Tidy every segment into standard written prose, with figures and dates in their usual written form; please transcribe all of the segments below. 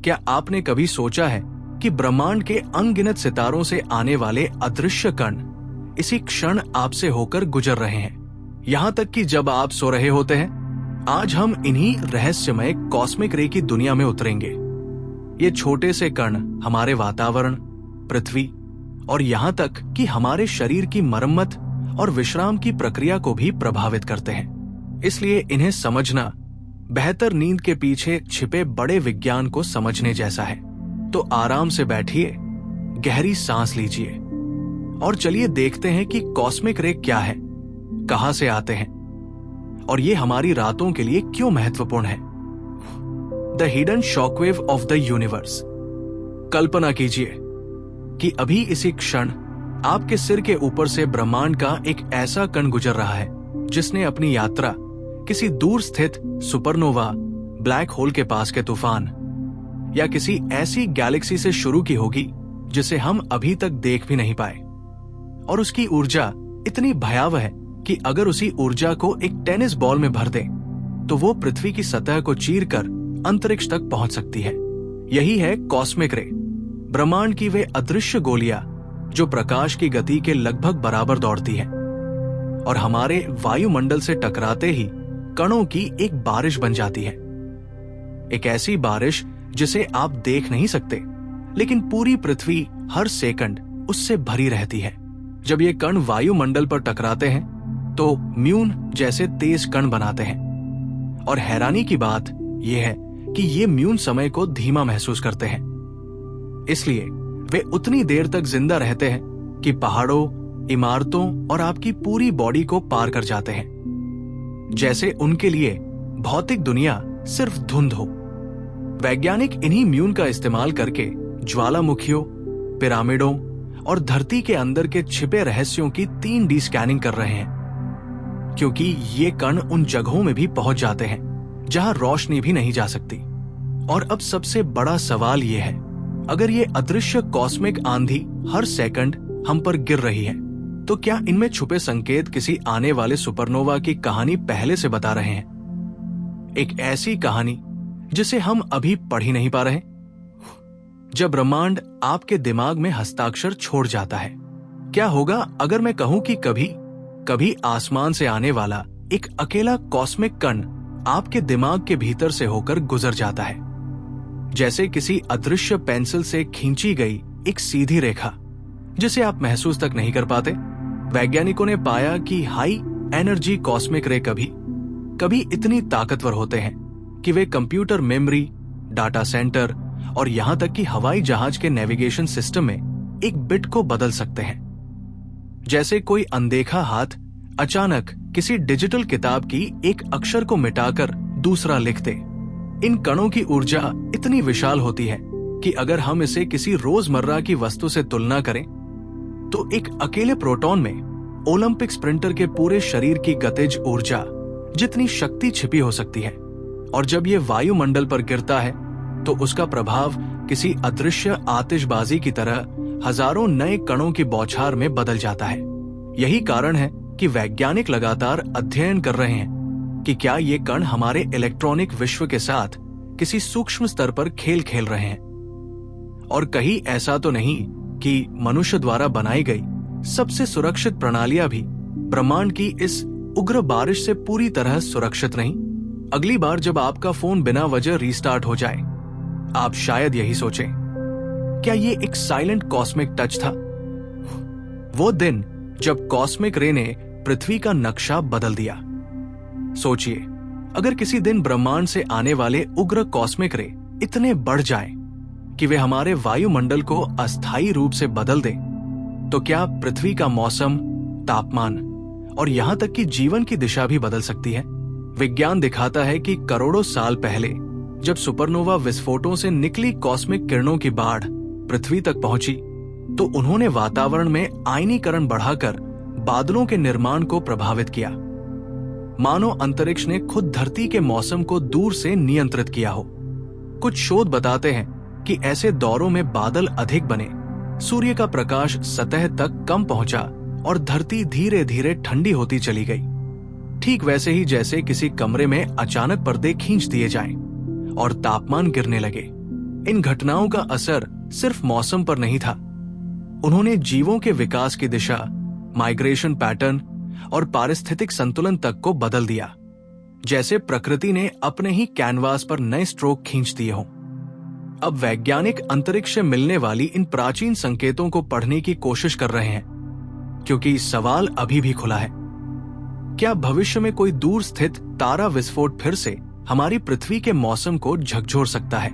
क्या आपने कभी सोचा है कि ब्रह्मांड के अनगिनत सितारों से आने वाले अदृश्य कण इसी क्षण आपसे होकर गुजर रहे हैं, यहां तक कि जब आप सो रहे होते हैं? आज हम इन्हीं रहस्यमय कॉस्मिक रे की दुनिया में उतरेंगे। ये छोटे से कण हमारे वातावरण, पृथ्वी और यहां तक कि हमारे शरीर की मरम्मत और विश्राम की प्रक्रिया को भी प्रभावित करते हैं। इसलिए इन्हें समझना बेहतर नींद के पीछे छिपे बड़े विज्ञान को समझने जैसा है। तो आराम से बैठिए, गहरी सांस लीजिए और चलिए देखते हैं कि कॉस्मिक रे क्या है, कहां से आते हैं और ये हमारी रातों के लिए क्यों महत्वपूर्ण है। The hidden shockwave of the universe. कल्पना कीजिए कि अभी इसी क्षण आपके सिर के ऊपर से ब्रह्मांड का एक ऐसा कण गुजर रहा है जिसने अपनी यात्रा किसी दूर स्थित सुपरनोवा, ब्लैक होल के पास के तूफान या किसी ऐसी गैलेक्सी से शुरू की होगी जिसे हम अभी तक देख भी नहीं पाए। और उसकी ऊर्जा इतनी भयावह है कि अगर उसी ऊर्जा को एक टेनिस बॉल में भर दें तो वो पृथ्वी की सतह को चीरकर अंतरिक्ष तक पहुंच सकती है। यही है कॉस्मिक रे, ब्रह्मांड की वे अदृश्य गोलियां जो प्रकाश की गति के लगभग बराबर दौड़ती हैं और हमारे वायुमंडल से टकराते ही कणों की एक बारिश बन जाती है। एक ऐसी बारिश जिसे आप देख नहीं सकते, लेकिन पूरी पृथ्वी हर सेकंड उससे भरी रहती है। जब ये कण वायुमंडल पर टकराते हैं तो म्यून जैसे तेज कण बनाते हैं और हैरानी की बात यह है कि ये म्यून समय को धीमा महसूस करते हैं। इसलिए वे उतनी देर तक जिंदा रहते हैं कि पहाड़ों, इमारतों और आपकी पूरी बॉडी को पार कर जाते हैं, जैसे उनके लिए भौतिक दुनिया सिर्फ धुंध हो। वैज्ञानिक इन्हीं म्यून का इस्तेमाल करके ज्वालामुखियों, पिरामिडों और धरती के अंदर के छिपे रहस्यों की 3D स्कैनिंग कर रहे हैं, क्योंकि ये कण उन जगहों में भी पहुंच जाते हैं जहां रोशनी भी नहीं जा सकती। और अब सबसे बड़ा सवाल यह है, अगर ये अदृश्य कॉस्मिक आंधी हर सेकंड हम पर गिर रही है तो क्या इनमें छुपे संकेत किसी आने वाले सुपरनोवा की कहानी पहले से बता रहे हैं? एक ऐसी कहानी जिसे हम अभी पढ़ ही नहीं पा रहे। जब ब्रह्मांड आपके दिमाग में हस्ताक्षर छोड़ जाता है, क्या होगा अगर मैं कहूं कि कभी कभी आसमान से आने वाला एक अकेला कॉस्मिक कण आपके दिमाग के भीतर से होकर गुजर जाता है, जैसे किसी अदृश्य पेंसिल से खींची गई एक सीधी रेखा जिसे आप महसूस तक नहीं कर पाते। वैज्ञानिकों ने पाया कि हाई एनर्जी कॉस्मिक रे कभी इतनी ताकतवर होते हैं कि वे कंप्यूटर मेमोरी, डाटा सेंटर और यहां तक कि हवाई जहाज के नेविगेशन सिस्टम में एक बिट को बदल सकते हैं। जैसे कोई अनदेखा हाथ अचानक किसी डिजिटल किताब की एक अक्षर को मिटाकर दूसरा लिख दे। इन कणों की ऊर्जा इतनी विशाल होती है कि अगर हम इसे किसी रोजमर्रा की वस्तु से तुलना करें तो एक अकेले प्रोटॉन में ओलंपिक स्प्रिंटर के पूरे शरीर की गतिज ऊर्जा जितनी शक्ति छिपी हो सकती है। और जब ये वायुमंडल पर गिरता है तो उसका प्रभाव किसी अदृश्य आतिशबाजी की तरह हजारों नए कणों की बौछार में बदल जाता है। यही कारण है कि वैज्ञानिक लगातार अध्ययन कर रहे हैं कि क्या ये कण हमारे इलेक्ट्रॉनिक विश्व के साथ किसी सूक्ष्म स्तर पर खेल खेल रहे हैं। और कहीं ऐसा तो नहीं कि मनुष्य द्वारा बनाई गई सबसे सुरक्षित प्रणालियां भी ब्रह्मांड की इस उग्र बारिश से पूरी तरह सुरक्षित नहीं। अगली बार जब आपका फोन बिना वजह रीस्टार्ट हो जाए, आप शायद यही सोचें, क्या ये एक साइलेंट कॉस्मिक टच था? वो दिन जब कॉस्मिक रे ने पृथ्वी का नक्शा बदल दिया। सोचिए, अगर किसी दिन ब्रह्मांड से आने वाले उग्र कॉस्मिक रे इतने बढ़ जाएं कि वे हमारे वायुमंडल को अस्थायी रूप से बदल दें, तो क्या पृथ्वी का मौसम, तापमान और यहां तक कि जीवन की दिशा भी बदल सकती है? विज्ञान दिखाता है कि करोड़ों साल पहले जब सुपरनोवा विस्फोटों से निकली कॉस्मिक किरणों की बाढ़ पृथ्वी तक पहुंची तो उन्होंने वातावरण में आयनीकरण बढ़ाकर बादलों के निर्माण को प्रभावित किया, मानो अंतरिक्ष ने खुद धरती के मौसम को दूर से नियंत्रित किया हो। कुछ शोध बताते हैं कि ऐसे दौरों में बादल अधिक बने, सूर्य का प्रकाश सतह तक कम पहुंचा और धरती धीरे धीरे ठंडी होती चली गई। ठीक वैसे ही जैसे किसी कमरे में अचानक पर्दे खींच दिए जाएं और तापमान गिरने लगे। इन घटनाओं का असर सिर्फ मौसम पर नहीं था, उन्होंने जीवों के विकास की दिशा, माइग्रेशन पैटर्न और पारिस्थितिक संतुलन तक को बदल दिया, जैसे प्रकृति ने अपने ही कैनवास पर नए स्ट्रोक खींच दिए हों। अब वैज्ञानिक अंतरिक्ष से मिलने वाली इन प्राचीन संकेतों को पढ़ने की कोशिश कर रहे हैं, क्योंकि सवाल अभी भी खुला है, क्या भविष्य में कोई दूर स्थित तारा विस्फोट फिर से हमारी पृथ्वी के मौसम को झकझोर सकता है,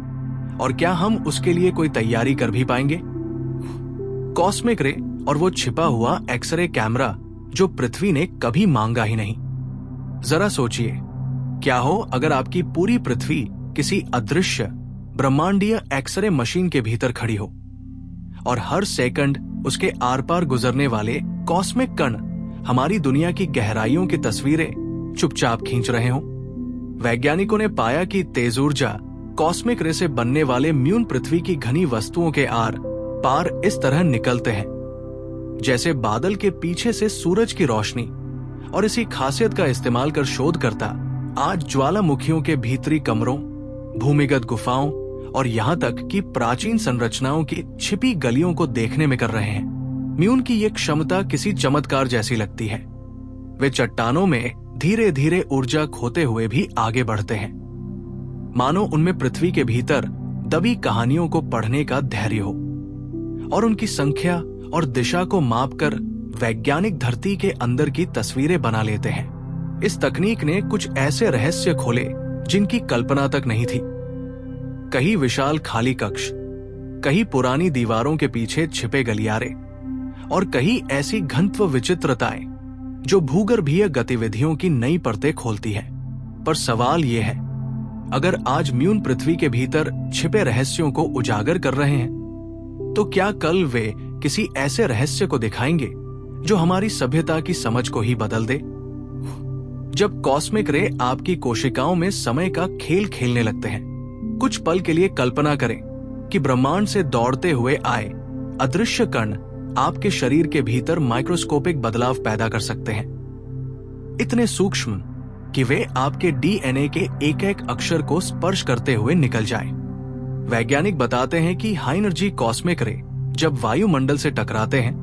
और क्या हम उसके लिए कोई तैयारी कर भी पाएंगे? कॉस्मिक रे और वो छिपा हुआ एक्सरे कैमरा जो पृथ्वी ने कभी मांगा ही नहीं। जरा सोचिए, क्या हो अगर आपकी पूरी पृथ्वी किसी अदृश्य ब्रह्मांडीय एक्सरे मशीन के भीतर खड़ी हो और हर सेकंड उसके आर पार गुजरने वाले कॉस्मिक कण हमारी दुनिया की गहराइयों की तस्वीरें चुपचाप खींच रहे हों। वैज्ञानिकों ने पाया कि तेज ऊर्जा कॉस्मिक रे से बनने वाले म्यून पृथ्वी की घनी वस्तुओं के आर पार इस तरह निकलते हैं जैसे बादल के पीछे से सूरज की रोशनी, और इसी खासियत का इस्तेमाल कर शोधकर्ता आज ज्वालामुखियों के भीतरी कमरों, भूमिगत गुफाओं और यहां तक कि प्राचीन संरचनाओं की छिपी गलियों को देखने में कर रहे हैं। म्यून की ये क्षमता किसी चमत्कार जैसी लगती है। वे चट्टानों में धीरे धीरे ऊर्जा खोते हुए भी आगे बढ़ते हैं, मानो उनमें पृथ्वी के भीतर दबी कहानियों को पढ़ने का धैर्य हो, और उनकी संख्या और दिशा को मापकर वैज्ञानिक धरती के अंदर की तस्वीरें बना लेते हैं। इस तकनीक ने कुछ ऐसे रहस्य खोले जिनकी कल्पना तक नहीं थी। कहीं विशाल खाली कक्ष, कहीं पुरानी दीवारों के पीछे छिपे गलियारे, और कहीं ऐसी घनत्व विचित्रताएं जो भूगर्भीय गतिविधियों की नई परतें खोलती है। पर सवाल यह है, अगर आज म्यून पृथ्वी के भीतर छिपे रहस्यों को उजागर कर रहे हैं, तो क्या कल वे किसी ऐसे रहस्य को दिखाएंगे जो हमारी सभ्यता की समझ को ही बदल दे? जब कॉस्मिक रे आपकी कोशिकाओं में समय का खेल खेलने लगते हैं, कुछ पल के लिए कल्पना करें कि ब्रह्मांड से दौड़ते हुए आए अदृश्य कण आपके शरीर के भीतर माइक्रोस्कोपिक बदलाव पैदा कर सकते हैं, इतने सूक्ष्म कि वे आपके डीएनए के एक एक अक्षर को स्पर्श करते हुए निकल जाए। वैज्ञानिक बताते हैं कि हाई एनर्जी कॉस्मिक रे जब वायुमंडल से टकराते हैं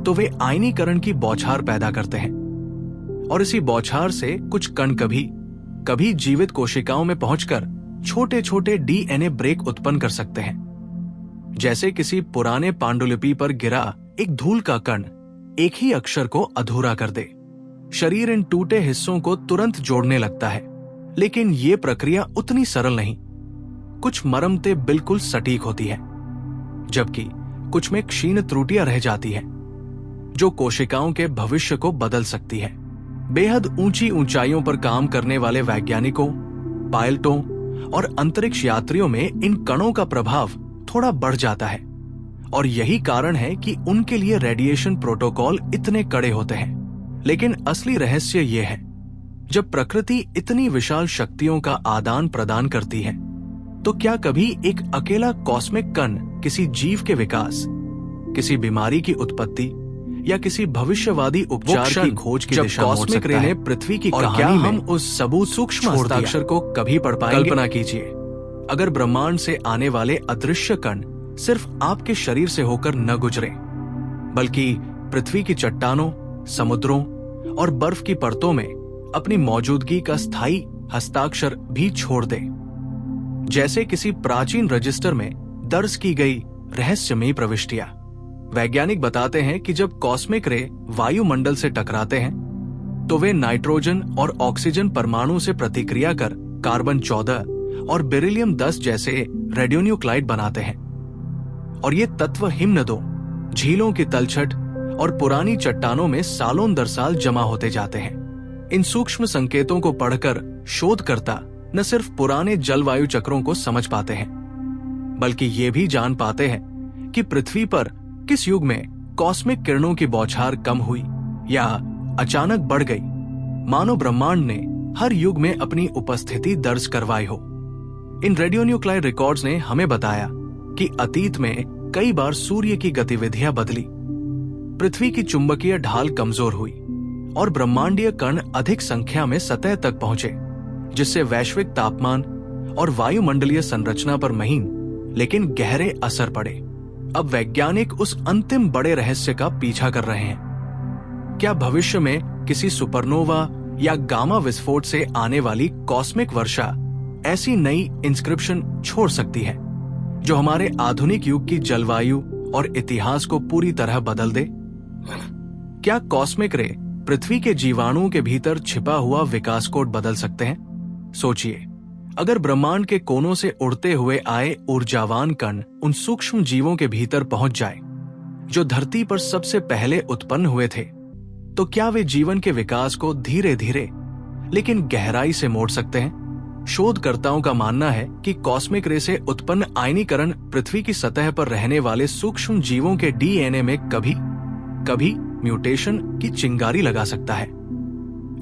तो वे आयनीकरण की बौछार पैदा करते हैं, और इसी बौछार से कुछ कण कभी जीवित कोशिकाओं में पहुंचकर छोटे छोटे डीएनए ब्रेक उत्पन्न कर सकते हैं, जैसे किसी पुराने पांडुलिपि पर गिरा एक धूल का कण एक ही अक्षर को अधूरा कर दे। शरीर इन टूटे हिस्सों को तुरंत जोड़ने लगता है, लेकिन यह प्रक्रिया उतनी सरल नहीं। कुछ मरम्मतें बिल्कुल सटीक होती है, जबकि कुछ में क्षीण त्रुटियां रह जाती हैं, जो कोशिकाओं के भविष्य को बदल सकती है। बेहद ऊंची ऊंचाइयों पर काम करने वाले वैज्ञानिकों, पायलटों और अंतरिक्ष यात्रियों में इन कणों का प्रभाव थोड़ा बढ़ जाता है, और यही कारण है कि उनके लिए रेडिएशन प्रोटोकॉल इतने कड़े होते हैं। लेकिन असली रहस्य यह है, जब प्रकृति इतनी विशाल शक्तियों का आदान प्रदान करती है, तो क्या कभी एक अकेला कॉस्मिक कण किसी जीव के विकास, किसी बीमारी की उत्पत्ति या किसी भविष्यवादी उपचार की खोज की दिशा मोड़ सकता है? कॉस्मिक रे ने पृथ्वी की कहानी में हम उस सबूत सूक्ष्म हस्ताक्षर को कभी पढ़ पाएंगे? कल्पना कीजिए, अगर ब्रह्मांड से आने वाले अदृश्य कण सिर्फ आपके शरीर से होकर न गुजरे, बल्कि पृथ्वी की चट्टानों, समुद्रों और बर्फ की परतों में अपनी मौजूदगी का स्थायी हस्ताक्षर भी छोड़ दे, जैसे किसी प्राचीन रजिस्टर में दर्ज की गई रहस्यमयी प्रविष्टियां। वैज्ञानिक बताते हैं कि जब कॉस्मिक रे वायुमंडल से टकराते हैं, तो वे नाइट्रोजन और ऑक्सीजन परमाणु से प्रतिक्रिया कर कार्बन 14 और बेरिलियम 10 जैसे रेडियोन्यूक्लाइड बनाते हैं, और ये तत्व हिमनदों, झीलों की तलछट और पुरानी चट्टानों में सालों दर साल जमा होते जाते हैं। इन सूक्ष्म संकेतों को पढ़कर शोधकर्ता न सिर्फ पुराने जलवायु चक्रों को समझ पाते हैं, बल्कि ये भी जान पाते हैं कि पृथ्वी पर किस युग में कॉस्मिक किरणों की बौछार कम हुई या अचानक बढ़ गई, मानो ब्रह्मांड ने हर युग में अपनी उपस्थिति दर्ज करवाई हो। इन रेडियोन्यूक्लाइड रिकॉर्ड्स ने हमें बताया कि अतीत में कई बार सूर्य की गतिविधियां बदली, पृथ्वी की चुंबकीय ढाल कमजोर हुई और ब्रह्मांडीय कण अधिक संख्या में सतह तक पहुंचे, जिससे वैश्विक तापमान और वायुमंडलीय संरचना पर महीन लेकिन गहरे असर पड़े। अब वैज्ञानिक उस अंतिम बड़े रहस्य का पीछा कर रहे हैं। क्या भविष्य में किसी सुपरनोवा या गामा विस्फोट से आने वाली कॉस्मिक वर्षा ऐसी नई इंस्क्रिप्शन छोड़ सकती है जो हमारे आधुनिक युग की जलवायु और इतिहास को पूरी तरह बदल दे? क्या कॉस्मिक रे पृथ्वी के जीवाणुओं के भीतर छिपा हुआ विकास कोड बदल सकते हैं? सोचिए, अगर ब्रह्मांड के कोनों से उड़ते हुए आए ऊर्जावान कण उन सूक्ष्म जीवों के भीतर पहुंच जाए जो धरती पर सबसे पहले उत्पन्न हुए थे, तो क्या वे जीवन के विकास को धीरे धीरे लेकिन गहराई से मोड़ सकते हैं? शोधकर्ताओं का मानना है कि कॉस्मिक रे से उत्पन्न आयनीकरण पृथ्वी की सतह पर रहने वाले सूक्ष्म जीवों के डीएनए में कभी कभी म्यूटेशन की चिंगारी लगा सकता है।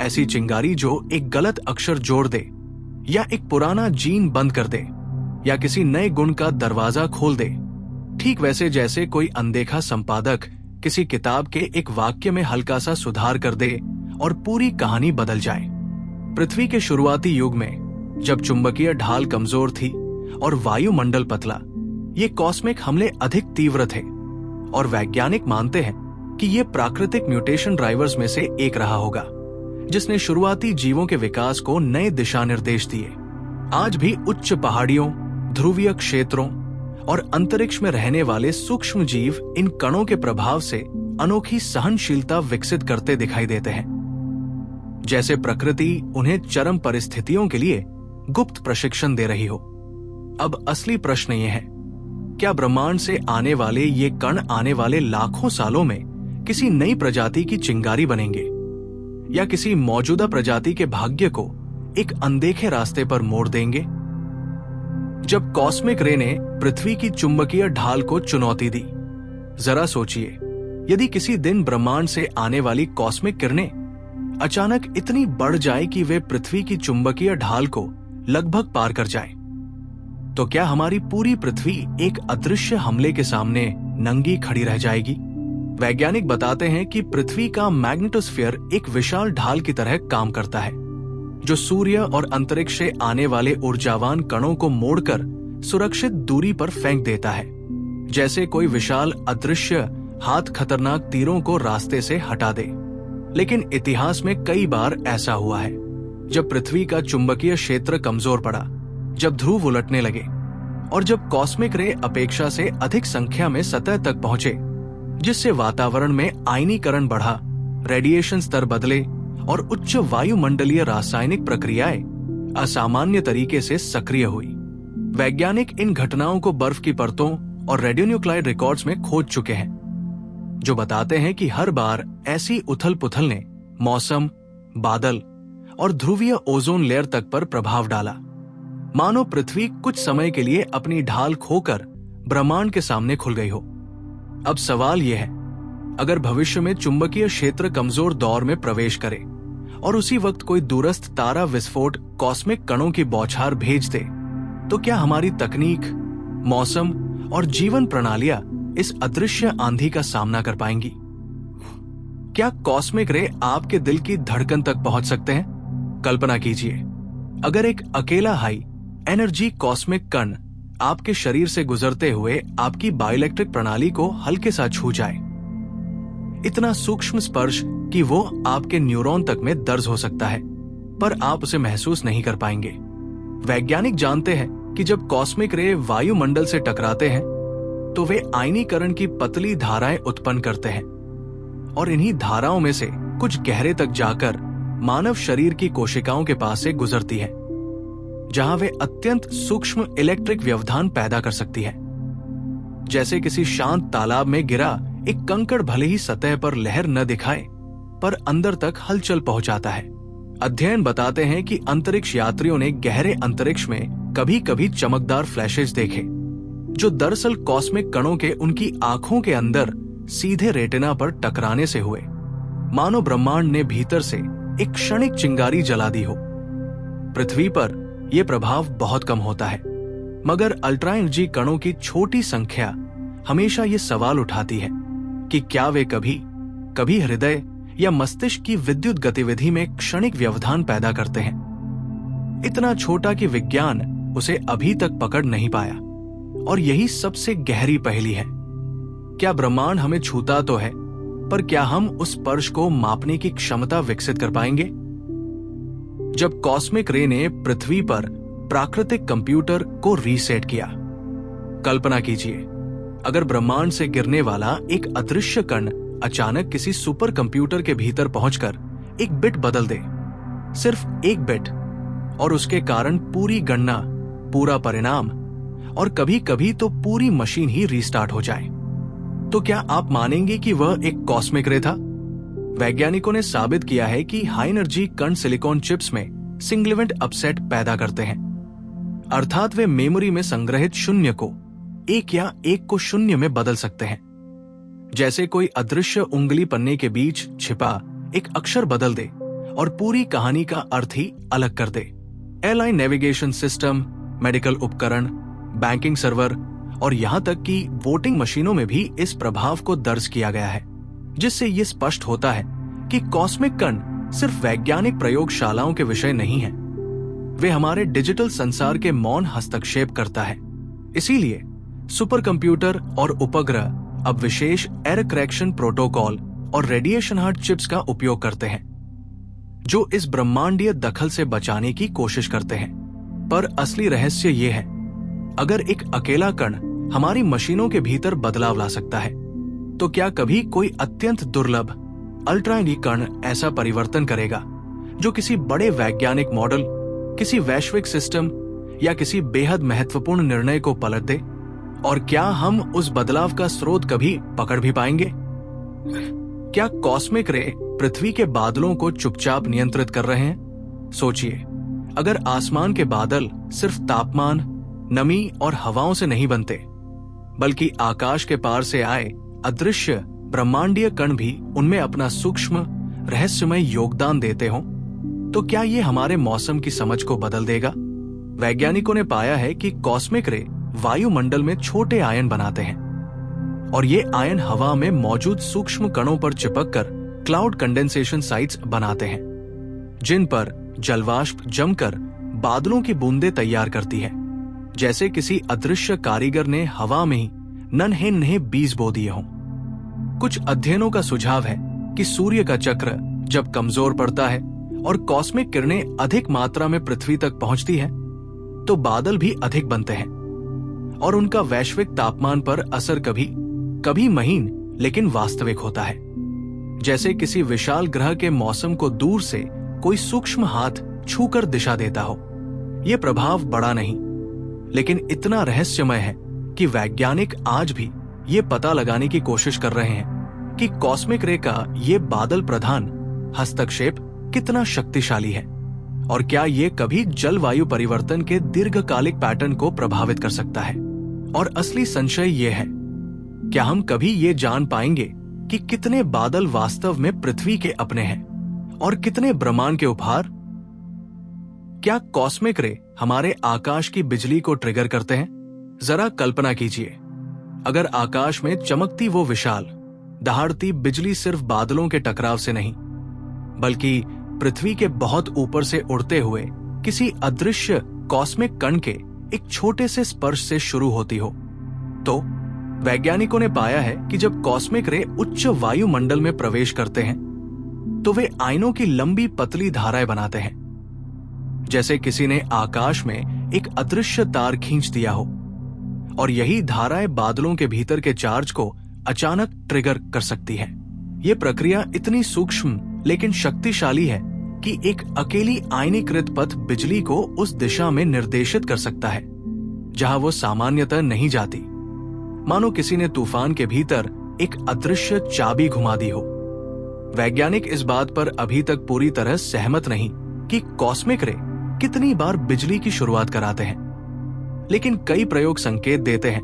ऐसी चिंगारी जो एक गलत अक्षर जोड़ दे, या एक पुराना जीन बंद कर दे, या किसी नए गुण का दरवाजा खोल दे, ठीक वैसे जैसे कोई अनदेखा संपादक किसी किताब के एक वाक्य में हल्का सा सुधार कर दे और पूरी कहानी बदल जाए। पृथ्वी के शुरुआती युग में जब चुंबकीय ढाल कमजोर थी और वायुमंडल पतला, ये कॉस्मिक हमले अधिक तीव्र थे और वैज्ञानिक मानते हैं कि ये प्राकृतिक म्यूटेशन ड्राइवर्स में से एक रहा होगा जिसने शुरुआती जीवों के विकास को नए दिशा निर्देश दिए। आज भी उच्च पहाड़ियों, ध्रुवीय क्षेत्रों और अंतरिक्ष में रहने वाले सूक्ष्म जीव इन कणों के प्रभाव से अनोखी सहनशीलता विकसित करते दिखाई देते हैं, जैसे प्रकृति उन्हें चरम परिस्थितियों के लिए गुप्त प्रशिक्षण दे रही हो। अब असली प्रश्न ये है, क्या ब्रह्मांड से आने वाले ये कण आने वाले लाखों सालों में किसी नई प्रजाति की चिंगारी बनेंगे, या किसी मौजूदा प्रजाति के भाग्य को एक अनदेखे रास्ते पर मोड़ देंगे? जब कॉस्मिक रे ने पृथ्वी की चुंबकीय ढाल को चुनौती दी, जरा सोचिए, यदि किसी दिन ब्रह्मांड से आने वाली कॉस्मिक किरणें अचानक इतनी बढ़ जाए कि वे पृथ्वी की चुंबकीय ढाल को लगभग पार कर जाए, तो क्या हमारी पूरी पृथ्वी एक अदृश्य हमले के सामने नंगी खड़ी रह जाएगी? वैज्ञानिक बताते हैं कि पृथ्वी का मैग्नेटोस्फीयर एक विशाल ढाल की तरह काम करता है जो सूर्य और अंतरिक्ष से आने वाले ऊर्जावान कणों को मोड़कर सुरक्षित दूरी पर फेंक देता है, जैसे कोई विशाल अदृश्य हाथ खतरनाक तीरों को रास्ते से हटा दे। लेकिन इतिहास में कई बार ऐसा हुआ है जब पृथ्वी का चुंबकीय क्षेत्र कमजोर पड़ा, जब ध्रुव उलटने लगे और जब कॉस्मिक रे अपेक्षा से अधिक संख्या में सतह तक पहुंचे, जिससे वातावरण में आयनीकरण बढ़ा, रेडिएशन स्तर बदले और उच्च वायुमंडलीय रासायनिक प्रक्रियाएं असामान्य तरीके से सक्रिय हुई। वैज्ञानिक इन घटनाओं को बर्फ की परतों और रेडियोन्यूक्लाइड रिकॉर्ड्स में खोज चुके हैं, जो बताते हैं कि हर बार ऐसी उथल पुथल ने मौसम, बादल और ध्रुवीय ओजोन लेयर तक पर प्रभाव डाला, मानो पृथ्वी कुछ समय के लिए अपनी ढाल खोकर ब्रह्मांड के सामने खुल गई हो। अब सवाल यह है, अगर भविष्य में चुंबकीय क्षेत्र कमजोर दौर में प्रवेश करे और उसी वक्त कोई दूरस्थ तारा विस्फोट कॉस्मिक कणों की बौछार भेज दे, तो क्या हमारी तकनीक, मौसम और जीवन प्रणालियां इस अदृश्य आंधी का सामना कर पाएंगी? क्या कॉस्मिक रे आपके दिल की धड़कन तक पहुंच सकते हैं? कल्पना कीजिए, अगर एक अकेला हाई एनर्जी कॉस्मिक कण आपके शरीर से गुजरते हुए आपकी बायोइलेक्ट्रिक प्रणाली को हल्के सा छू जाए, इतना सूक्ष्म स्पर्श कि वो आपके न्यूरॉन तक में दर्ज हो सकता है, पर आप उसे महसूस नहीं कर पाएंगे। वैज्ञानिक जानते हैं कि जब कॉस्मिक रे वायुमंडल से टकराते हैं तो वे आयनीकरण की पतली धाराएं उत्पन्न करते हैं और इन्हीं धाराओं में से कुछ गहरे तक जाकर मानव शरीर की कोशिकाओं के पास से गुजरती है, जहां वे अत्यंत सूक्ष्म इलेक्ट्रिक व्यवधान पैदा कर सकती है। जैसे किसी शांत तालाब में गिरा एक कंकड़ भले ही सतह पर लहर न दिखाए, पर अंदर तक हलचल पहुंचाता है। अध्ययन बताते हैं कि अंतरिक्ष यात्रियों ने गहरे अंतरिक्ष में कभी कभी चमकदार फ्लैशेज देखे, जो दरअसल कॉस्मिक कणों के उनकी आंखों के अंदर सीधे रेटिना पर टकराने से हुए, मानो ब्रह्मांड ने भीतर से एक क्षणिक चिंगारी जला दी हो। पृथ्वी पर यह प्रभाव बहुत कम होता है, मगर अल्ट्रा एनर्जी कणों की छोटी संख्या हमेशा ये सवाल उठाती है कि क्या वे कभी हृदय या मस्तिष्क की विद्युत गतिविधि में क्षणिक व्यवधान पैदा करते हैं। इतना छोटा कि विज्ञान उसे अभी तक पकड़ नहीं पाया। और यही सबसे गहरी पहेली है। क्या ब्रह्मांड हमें छूता तो है, पर क्या हम उस स्पर्श को मापने की क्षमता विकसित कर पाएंगे? जब कॉस्मिक रे ने पृथ्वी पर प्राकृतिक कंप्यूटर को रीसेट किया, कल्पना कीजिए अगर ब्रह्मांड से गिरने वाला एक अदृश्य कण अचानक किसी सुपर कंप्यूटर के भीतर पहुंचकर एक बिट बदल दे, सिर्फ एक बिट, और उसके कारण पूरी गणना, पूरा परिणाम और कभी कभी तो पूरी मशीन ही रीस्टार्ट हो जाए, तो क्या आप मानेंगे कि वह एक कॉस्मिक रे था? वैज्ञानिकों ने साबित किया है कि हाई एनर्जी कण सिलिकॉन चिप्स में सिंगल इवेंट अपसेट पैदा करते हैं, अर्थात वे मेमोरी में संग्रहित शून्य को एक या एक को शून्य में बदल सकते हैं। जैसे कोई अदृश्य उंगली पन्ने के बीच छिपा एक अक्षर बदल दे और पूरी कहानी का अर्थ ही अलग कर दे। एयरलाइन नेविगेशन सिस्टम, मेडिकल उपकरण, बैंकिंग सर्वर और यहां तक कि वोटिंग मशीनों में भी इस प्रभाव को दर्ज किया गया है, जिससे यह स्पष्ट होता है कि कॉस्मिक कण सिर्फ वैज्ञानिक प्रयोगशालाओं के विषय नहीं है, वे हमारे डिजिटल संसार के मौन हस्तक्षेप करता है। इसीलिए सुपर कंप्यूटर और उपग्रह अब विशेष एरर करेक्शन प्रोटोकॉल और रेडिएशन हार्ड चिप्स का उपयोग करते हैं, जो इस ब्रह्मांडीय दखल से बचाने की कोशिश करते हैं। पर असली रहस्य यह है, अगर एक अकेला कण हमारी मशीनों के भीतर बदलाव ला सकता है, तो क्या कभी कोई अत्यंत दुर्लभ अल्ट्राइनी कण ऐसा परिवर्तन करेगा जो किसी बड़े वैज्ञानिक मॉडल, किसी वैश्विक सिस्टम या किसी बेहद महत्वपूर्ण निर्णय को पलट दे? और क्या हम उस बदलाव का स्रोत कभी पकड़ भी पाएंगे? क्या कॉस्मिक रे पृथ्वी के बादलों को चुपचाप नियंत्रित कर रहे हैं? सोचिए, अगर आसमान के बादल सिर्फ तापमान, नमी और हवाओं से नहीं बनते, बल्कि आकाश के पार से आए अदृश्य ब्रह्मांडीय कण भी उनमें अपना सूक्ष्म रहस्यमय योगदान देते हों, तो क्या ये हमारे मौसम की समझ को बदल देगा? वैज्ञानिकों ने पाया है कि कॉस्मिक रे वायुमंडल में छोटे आयन बनाते हैं और ये आयन हवा में मौजूद सूक्ष्म कणों पर चिपककर क्लाउड कंडेंसेशन साइट्स बनाते हैं, जिन पर जलवाष्प जमकर बादलों की बूंदें तैयार करती है, जैसे किसी अदृश्य कारीगर ने हवा में ही नन्हे बीज बो दिए हों। कुछ अध्ययनों का सुझाव है कि सूर्य का चक्र जब कमजोर पड़ता है और कॉस्मिक किरणें अधिक मात्रा में पृथ्वी तक पहुंचती है, तो बादल भी अधिक बनते हैं और उनका वैश्विक तापमान पर असर कभी महीन लेकिन वास्तविक होता है। जैसे किसी विशाल ग्रह के मौसम को दूर से कोई सूक्ष्म हाथ छूकर दिशा देता हो। यह प्रभाव बड़ा नहीं, लेकिन इतना रहस्यमय है कि वैज्ञानिक आज भी ये पता लगाने की कोशिश कर रहे हैं कि कॉस्मिक रे का ये बादल प्रधान हस्तक्षेप कितना शक्तिशाली है और क्या ये कभी जलवायु परिवर्तन के दीर्घकालिक पैटर्न को प्रभावित कर सकता है। और असली संशय ये है, क्या हम कभी ये जान पाएंगे कि कितने बादल वास्तव में पृथ्वी के अपने हैं और कितने ब्रह्मांड के उपहार? क्या कॉस्मिक रे हमारे आकाश की बिजली को ट्रिगर करते हैं? जरा कल्पना कीजिए, अगर आकाश में चमकती वो विशाल दहाड़ती बिजली सिर्फ बादलों के टकराव से नहीं, बल्कि पृथ्वी के बहुत ऊपर से उड़ते हुए किसी अदृश्य कॉस्मिक कण के एक छोटे से स्पर्श से शुरू होती हो, तो वैज्ञानिकों ने पाया है कि जब कॉस्मिक रे उच्च वायुमंडल में प्रवेश करते हैं, तो वे आयनों की लंबी पतली धाराएं बनाते हैं, जैसे किसी ने आकाश में एक अदृश्य तार खींच दिया हो, और यही धाराएं बादलों के भीतर के चार्ज को अचानक ट्रिगर कर सकती है। यह प्रक्रिया इतनी सूक्ष्म लेकिन शक्तिशाली है कि एक अकेली आयनीकृत पथ बिजली को उस दिशा में निर्देशित कर सकता है जहां वो सामान्यतः नहीं जाती। मानो किसी ने तूफान के भीतर एक अदृश्य चाबी घुमा दी हो। वैज्ञानिक इस बात पर अभी तक पूरी तरह सहमत नहीं कि कॉस्मिक रे कितनी बार बिजली की शुरुआत कराते हैं, लेकिन कई प्रयोग संकेत देते हैं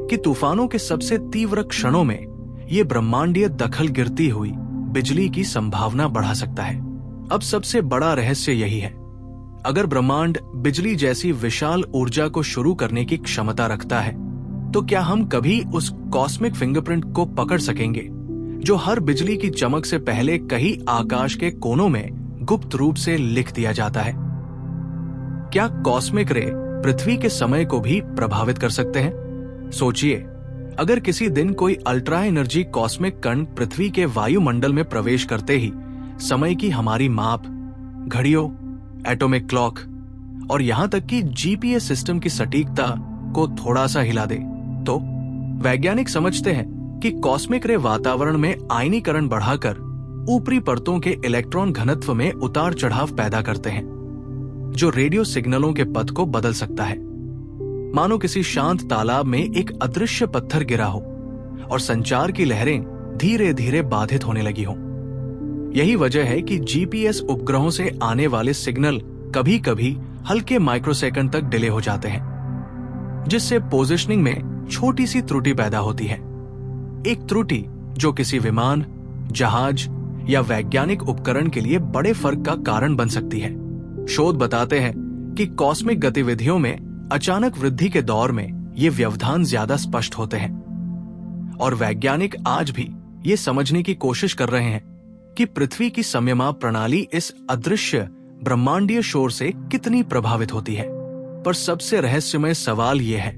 कि तूफानों के सबसे तीव्र क्षणों में ये ब्रह्मांडीय दखल गिरती हुई बिजली की संभावना बढ़ा सकता है। अब सबसे बड़ा रहस्य यही है, अगर ब्रह्मांड बिजली जैसी विशाल ऊर्जा को शुरू करने की क्षमता रखता है, तो क्या हम कभी उस कॉस्मिक फिंगरप्रिंट को पकड़ सकेंगे जो हर बिजली की चमक से पहले कहीं आकाश के कोनों में गुप्त रूप से लिख दिया जाता है? क्या कॉस्मिक रे पृथ्वी के समय को भी प्रभावित कर सकते हैं? सोचिए, अगर किसी दिन कोई अल्ट्रा एनर्जी कॉस्मिक कण पृथ्वी के वायुमंडल में प्रवेश करते ही समय की हमारी माप, घड़ियों, एटॉमिक क्लॉक और यहां तक कि जीपीएस सिस्टम की सटीकता को थोड़ा सा हिला दे, तो वैज्ञानिक समझते हैं कि कॉस्मिक रे वातावरण में आयनीकरण बढ़ाकर ऊपरी परतों के इलेक्ट्रॉन घनत्व में उतार चढ़ाव पैदा करते हैं, जो रेडियो सिग्नलों के पथ को बदल सकता है। मानो किसी शांत तालाब में एक अदृश्य पत्थर गिरा हो और संचार की लहरें धीरे धीरे बाधित होने लगी हों। यही वजह है कि जीपीएस उपग्रहों से आने वाले सिग्नल कभी कभी हल्के माइक्रोसेकंड तक डिले हो जाते हैं, जिससे पोजिशनिंग में छोटी सी त्रुटि पैदा होती है। एक त्रुटि जो किसी विमान, जहाज या वैज्ञानिक उपकरण के लिए बड़े फर्क का कारण बन सकती है। शोध बताते हैं कि कॉस्मिक गतिविधियों में अचानक वृद्धि के दौर में ये व्यवधान ज्यादा स्पष्ट होते हैं, और वैज्ञानिक आज भी ये समझने की कोशिश कर रहे हैं कि पृथ्वी की समयमाप प्रणाली इस अदृश्य ब्रह्मांडीय शोर से कितनी प्रभावित होती है। पर सबसे रहस्यमय सवाल यह है,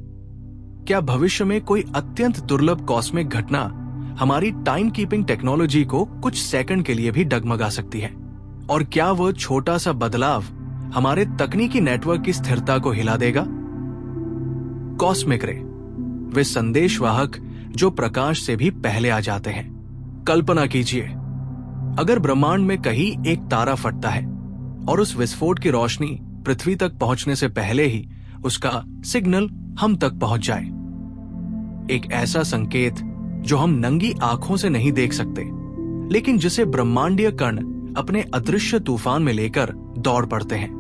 क्या भविष्य में कोई अत्यंत दुर्लभ कॉस्मिक घटना हमारी टाइम कीपिंग टेक्नोलॉजी को कुछ सेकंड के लिए भी डगमगा सकती है? और क्या वह छोटा सा बदलाव हमारे तकनीकी नेटवर्क की स्थिरता को हिला देगा? कॉस्मिक रे, वे संदेशवाहक जो प्रकाश से भी पहले आ जाते हैं। कल्पना कीजिए, अगर ब्रह्मांड में कहीं एक तारा फटता है और उस विस्फोट की रोशनी पृथ्वी तक पहुंचने से पहले ही उसका सिग्नल हम तक पहुंच जाए। एक ऐसा संकेत जो हम नंगी आंखों से नहीं देख सकते, लेकिन जिसे ब्रह्मांडीय कण अपने अदृश्य तूफान में लेकर दौड़ पड़ते हैं।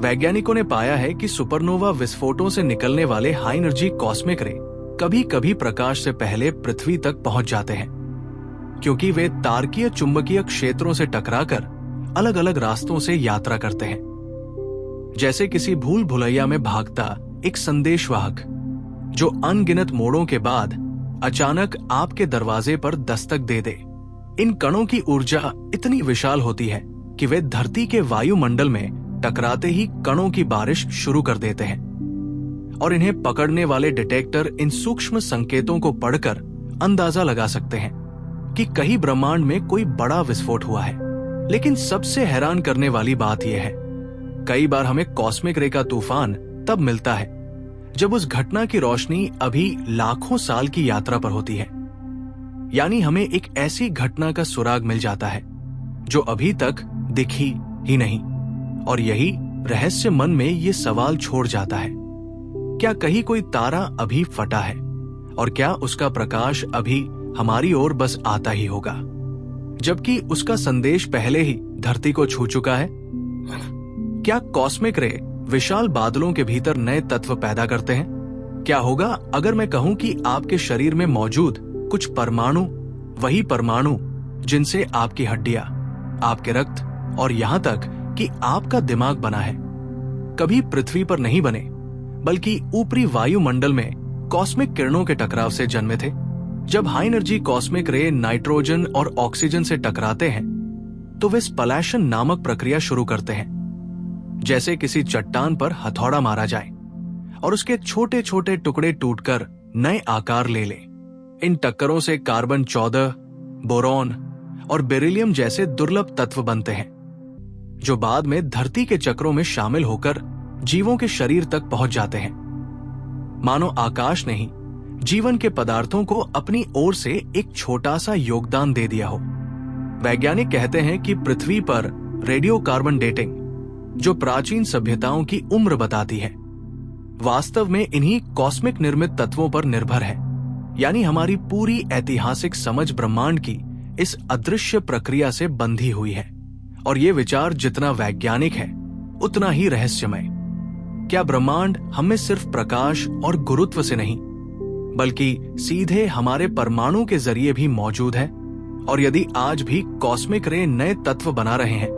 वैज्ञानिकों ने पाया है कि सुपरनोवा विस्फोटों से निकलने वाले हाई एनर्जी कॉस्मिक रे कभी कभी प्रकाश से पहले पृथ्वी तक पहुंच जाते हैं, क्योंकि वे तारकीय चुंबकीय क्षेत्रों से टकराकर अलग अलग रास्तों से यात्रा करते हैं। जैसे किसी भूल भुलैया में भागता एक संदेशवाहक जो अनगिनत मोड़ों के बाद अचानक आपके दरवाजे पर दस्तक दे दे। इन कणों की ऊर्जा इतनी विशाल होती है कि वे धरती के वायुमंडल में टकराते ही कणों की बारिश शुरू कर देते हैं, और इन्हें पकड़ने वाले डिटेक्टर इन सूक्ष्म संकेतों को पढ़कर अंदाजा लगा सकते हैं कि कहीं ब्रह्मांड में कोई बड़ा विस्फोट हुआ है। लेकिन सबसे हैरान करने वाली बात यह है, कई बार हमें कॉस्मिक रे का तूफान तब मिलता है जब उस घटना की रोशनी अभी लाखों साल की यात्रा पर होती है। यानी हमें एक ऐसी घटना का सुराग मिल जाता है जो अभी तक दिखी ही नहीं, और यही रहस्य मन में ये सवाल छोड़ जाता है, क्या कहीं कोई तारा अभी फटा है, और क्या उसका प्रकाश अभी हमारी ओर बस आता ही होगा, जबकि उसका संदेश पहले ही धरती को छू चुका है? क्या कॉस्मिक रे विशाल बादलों के भीतर नए तत्व पैदा करते हैं? क्या होगा अगर मैं कहूं कि आपके शरीर में मौजूद कुछ परमाणु, वही परमाणु जिनसे आपकी हड्डियां, आपके रक्त और यहां तक कि आपका दिमाग बना है, कभी पृथ्वी पर नहीं बने, बल्कि ऊपरी वायुमंडल में कॉस्मिक किरणों के टकराव से जन्मे थे? जब हाई एनर्जी कॉस्मिक रे नाइट्रोजन और ऑक्सीजन से टकराते हैं तो वे स्पलैशन नामक प्रक्रिया शुरू करते हैं, जैसे किसी चट्टान पर हथौड़ा मारा जाए और उसके छोटे छोटे टुकड़े टूटकर नए आकार ले लें। इन टक्करों से कार्बन 14, बोरॉन और बेरिलियम जैसे दुर्लभ तत्व बनते हैं, जो बाद में धरती के चक्रों में शामिल होकर जीवों के शरीर तक पहुंच जाते हैं। मानो आकाश ने ही जीवन के पदार्थों को अपनी ओर से एक छोटा सा योगदान दे दिया हो। वैज्ञानिक कहते हैं कि पृथ्वी पर रेडियो कार्बन डेटिंग, जो प्राचीन सभ्यताओं की उम्र बताती है, वास्तव में इन्हीं कॉस्मिक निर्मित तत्वों पर निर्भर है। यानी हमारी पूरी ऐतिहासिक समझ ब्रह्मांड की इस अदृश्य प्रक्रिया से बंधी हुई है। और ये विचार जितना वैज्ञानिक है उतना ही रहस्यमय। क्या ब्रह्मांड हमें सिर्फ प्रकाश और गुरुत्व से नहीं, बल्कि सीधे हमारे परमाणु के जरिए भी मौजूद है? और यदि आज भी कॉस्मिक रे नए तत्व बना रहे हैं,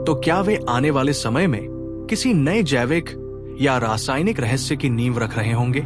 तो क्या वे आने वाले समय में किसी नए जैविक या रासायनिक रहस्य की नींव रख रहे होंगे?